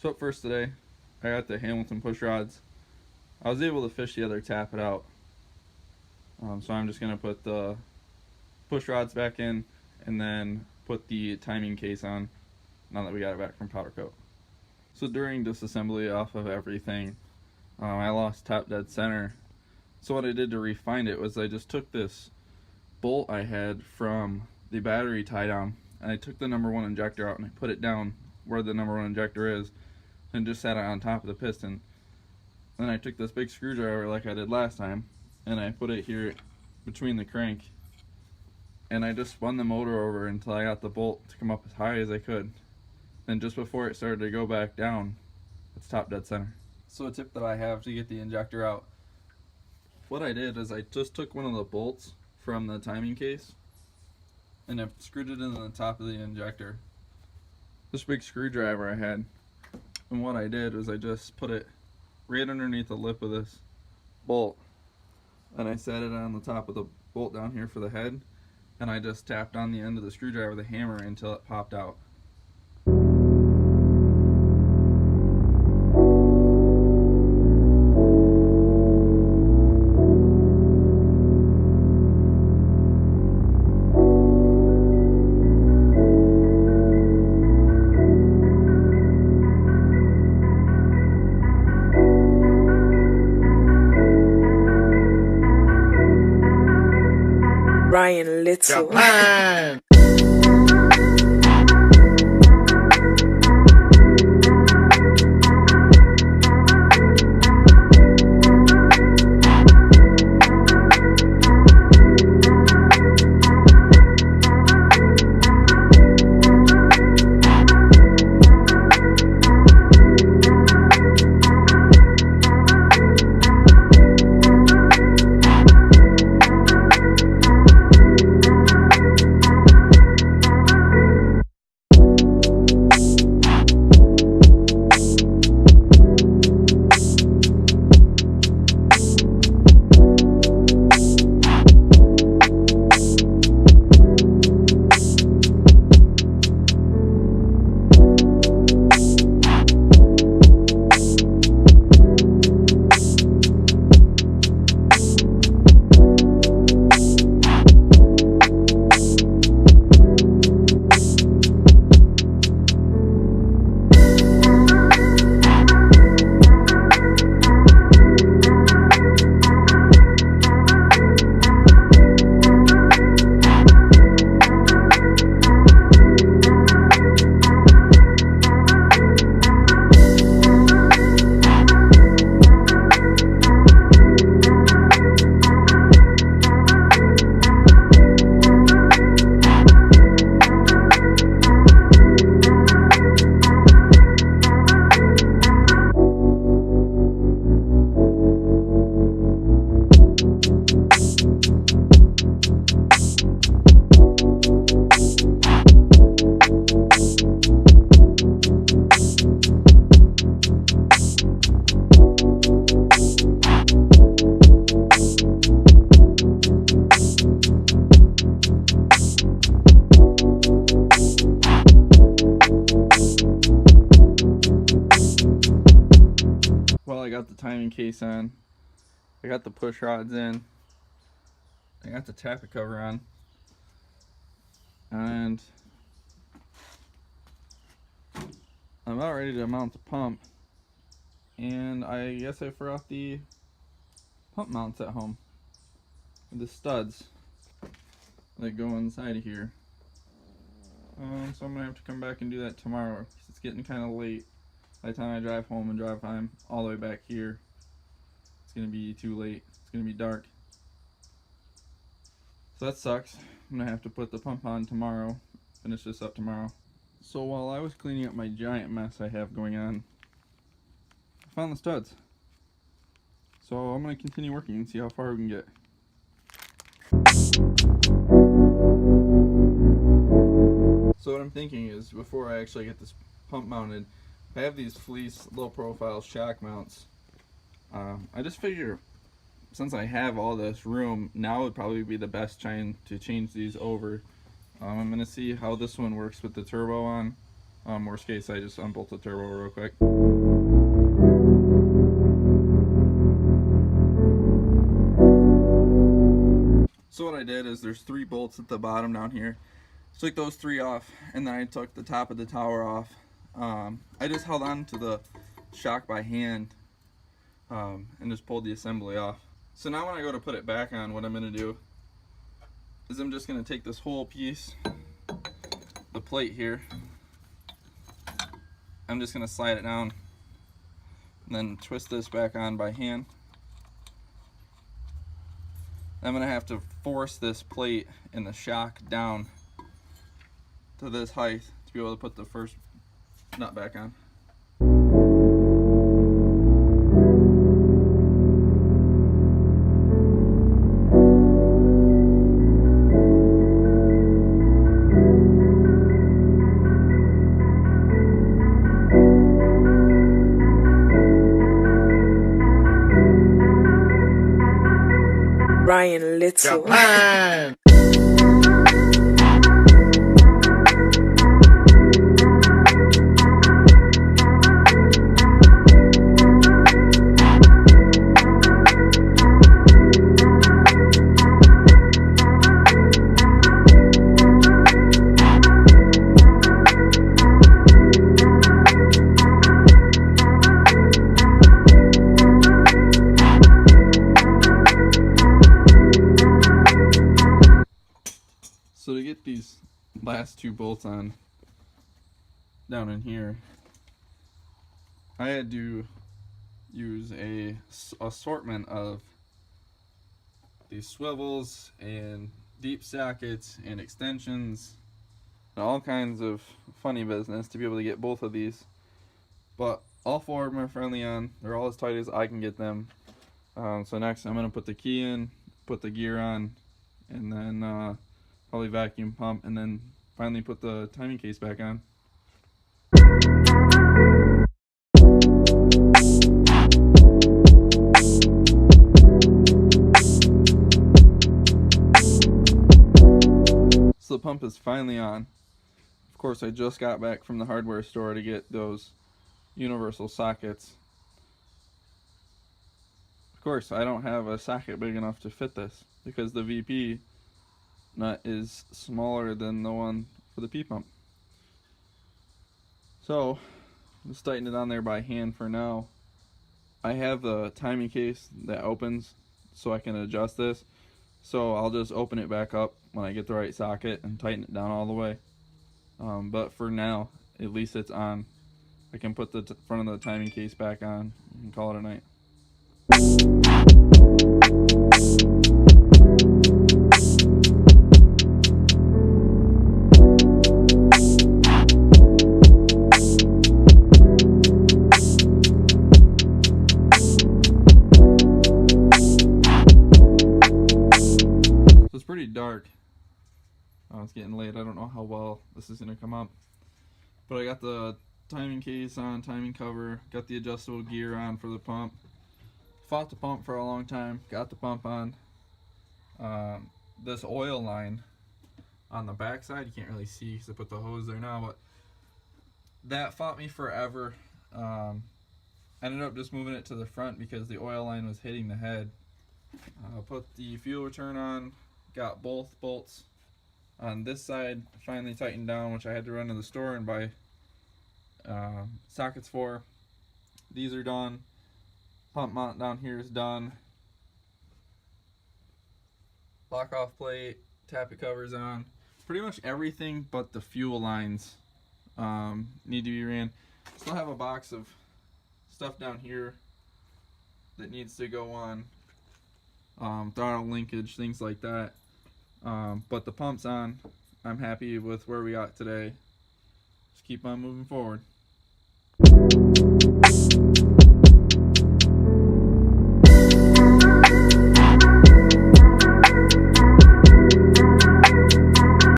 So up first today, I got the Hamilton push rods. I was able to fish the other tappet out. So I'm just going to put the push rods back in and then put the timing case on now that we got it back from powder coat. So during disassembly off of everything, I lost top dead center. So what I did to refine it was I just took this bolt I had from the battery tie down and I took the number 1 injector out and I put it down where the number 1 injector is and just sat it on top of the piston. Then I took this big screwdriver like I did last time and I put it here between the crank and I just spun the motor over until I got the bolt to come up as high as I could. Then just before it started to go back down, it's top dead center. So a tip that I have to get the injector out, what I did is I just took one of the bolts from the timing case and I screwed it into the top of the injector. This big screwdriver I had, and what I did was I just put it right underneath the lip of this bolt and I set it on the top of the bolt down here for the head, and I just tapped on the end of the screwdriver with a hammer until it popped out. Ryan Little. Japan. Well, I got the timing case on, I got the push rods in, I got the tappet cover on, and I'm about ready to mount the pump, and I guess I forgot the pump mounts at home, the studs that go inside of here. So I'm gonna have to come back and do that tomorrow because it's getting kind of late. By the time I drive home and drive time all the way back here, it's gonna be too late. It's gonna be dark. So that sucks. I'm gonna have to put the pump on tomorrow, finish this up tomorrow. So while I was cleaning up my giant mess I have going on, I found the studs. So I'm gonna continue working and see how far we can get. So what I'm thinking is, before I actually get this pump mounted, I have these fleece low profile shock mounts. I just figure since I have all this room, now would probably be the best time to change these over. I'm going to see how this one works with the turbo on, Worst case, I just unbolt the turbo real quick. So what I did is there's 3 bolts at the bottom down here. Took those 3 off, and then I took the top of the tower off. I just held on to the shock by hand and just pulled the assembly off. So now when I go to put it back on, what I'm going to do is I'm just going to take this whole piece, the plate here, I'm just going to slide it down and then twist this back on by hand. I'm going to have to force this plate and the shock down to this height to be able to put the first nut back on. Ryan Little. Japan. So to get these last 2 bolts on down in here, I had to use a assortment of these swivels and deep sockets and extensions and all kinds of funny business to be able to get both of these. But all 4 of them are friendly on. They're all as tight as I can get them. So next I'm going to put the key in, put the gear on, and then probably vacuum pump, and then finally put the timing case back on. So the pump is finally on. Of course, I just got back from the hardware store to get those universal sockets. Of course, I don't have a socket big enough to fit this because the VP nut is smaller than the one for the P pump. So just tighten it on there by hand for now. I have the timing case that opens so I can adjust this, so I'll just open it back up when I get the right socket and tighten it down all the way. But for now, at least it's on. I can put the front of the timing case back on and call it a night. Pretty dark. Oh, it's getting late. I don't know how well this is gonna come up, but I got the timing case on, timing cover, got the adjustable gear on for the pump. Fought the pump for a long time, got the pump on. This oil line on the back side, you can't really see because I put the hose there now, but that fought me forever. I ended up just moving it to the front because the oil line was hitting the head. Put the fuel return on, got both bolts on this side finally tightened down, which I had to run to the store and buy sockets for. These are done. Pump mount down here is done. Lock off plate, tappet covers on. Pretty much everything but the fuel lines need to be ran. Still have a box of stuff down here that needs to go on. Throttle linkage, things like that. But the pump's on. I'm happy with where we got today. Just keep on moving forward.